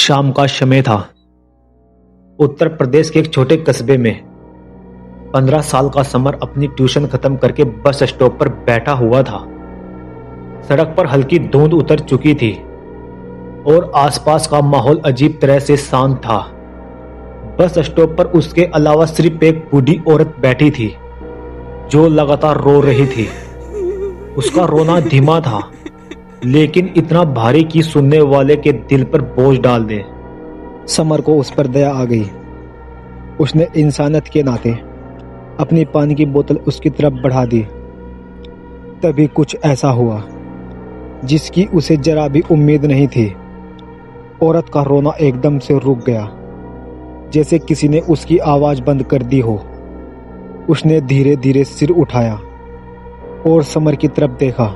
शाम का समय था। उत्तर प्रदेश के एक छोटे कस्बे में 15 साल का समर अपनी ट्यूशन खत्म करके बस स्टॉप पर बैठा हुआ था। सड़क पर हल्की धुंध उतर चुकी थी और आसपास का माहौल अजीब तरह से शांत था। बस स्टॉप पर उसके अलावा सिर्फ एक बूढ़ी औरत बैठी थी जो लगातार रो रही थी। उसका रोना धीमा था लेकिन इतना भारी कि सुनने वाले के दिल पर बोझ डाल दे। समर को उस पर दया आ गई। उसने इंसानियत के नाते अपनी पानी की बोतल उसकी तरफ बढ़ा दी। तभी कुछ ऐसा हुआ जिसकी उसे जरा भी उम्मीद नहीं थी। औरत का रोना एकदम से रुक गया, जैसे किसी ने उसकी आवाज बंद कर दी हो। उसने धीरे धीरे सिर उठाया और समर की तरफ देखा।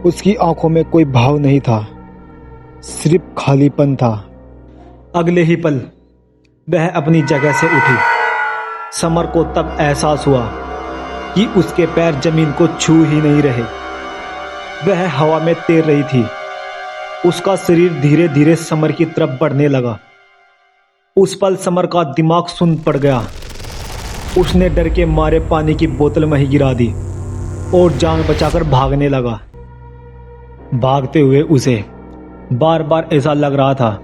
उसकी आंखों में कोई भाव नहीं था, सिर्फ खालीपन था। अगले ही पल वह अपनी जगह से उठी। समर को तब एहसास हुआ कि उसके पैर जमीन को छू ही नहीं रहे। वह हवा में तैर रही थी। उसका शरीर धीरे धीरे समर की तरफ बढ़ने लगा। उस पल समर का दिमाग सुन्न पड़ गया। उसने डर के मारे पानी की बोतल वहीं गिरा दी और जान बचाकर भागने लगा। भागते हुए उसे बार बार ऐसा लग रहा था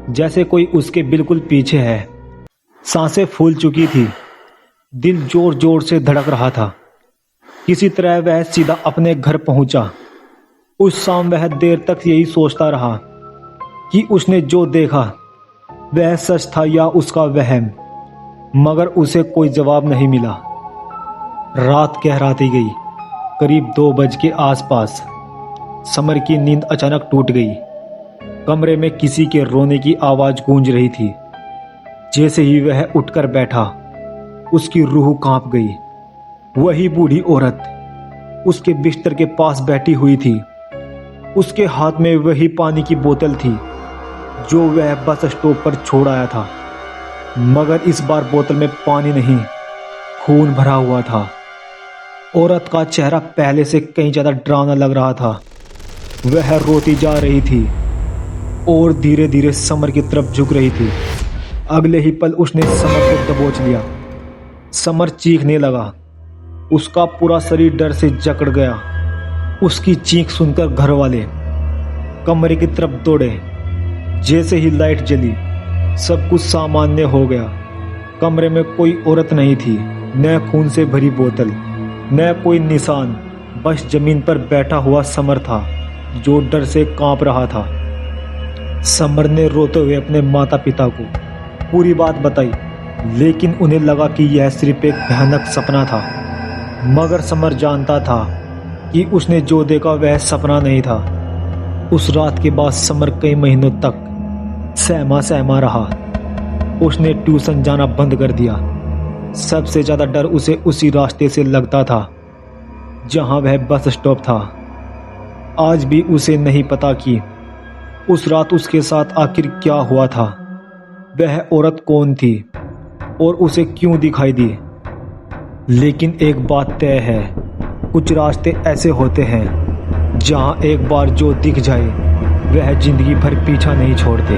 जैसे कोई उसके बिल्कुल पीछे है। सांसें फूल चुकी थी, दिल जोर जोर से धड़क रहा था। किसी तरह वह सीधा अपने घर पहुंचा। उस शाम वह देर तक यही सोचता रहा कि उसने जो देखा वह सच था या उसका वहम, मगर उसे कोई जवाब नहीं मिला। रात गहराती गई। करीब 2 बजे के आसपास समर की नींद अचानक टूट गई। कमरे में किसी के रोने की आवाज गूंज रही थी। जैसे ही वह उठकर बैठा, उसकी रूह कांप गई। वही बूढ़ी औरत उसके बिस्तर के पास बैठी हुई थी। उसके हाथ में वही पानी की बोतल थी जो वह बस स्टॉप पर छोड़ आया था, मगर इस बार बोतल में पानी नहीं, खून भरा हुआ था। औरत का चेहरा पहले से कहीं ज्यादा डरावना लग रहा था। वह रोती जा रही थी और धीरे धीरे समर की तरफ झुक रही थी। अगले ही पल उसने समर को दबोच लिया। समर चीखने लगा। उसका पूरा शरीर डर से जकड़ गया। उसकी चीख सुनकर घर वाले कमरे की तरफ दौड़े। जैसे ही लाइट जली, सब कुछ सामान्य हो गया। कमरे में कोई औरत नहीं थी, न खून से भरी बोतल, न कोई निशान। बस जमीन पर बैठा हुआ समर था जो डर से कांप रहा था। समर ने रोते हुए अपने माता पिता को पूरी बात बताई, लेकिन उन्हें लगा कि यह सिर्फ एक भयानक सपना था। मगर समर जानता था कि उसने जो देखा वह सपना नहीं था। उस रात के बाद समर कई महीनों तक सहमा सहमा रहा। उसने ट्यूशन जाना बंद कर दिया। सबसे ज्यादा डर उसे उसी रास्ते से लगता था जहां वह बस स्टॉप था। आज भी उसे नहीं पता कि उस रात उसके साथ आखिर क्या हुआ था। वह औरत कौन थी और उसे क्यों दिखाई दी। लेकिन एक बात तय है, कुछ रास्ते ऐसे होते हैं जहां एक बार जो दिख जाए वह जिंदगी भर पीछा नहीं छोड़ते।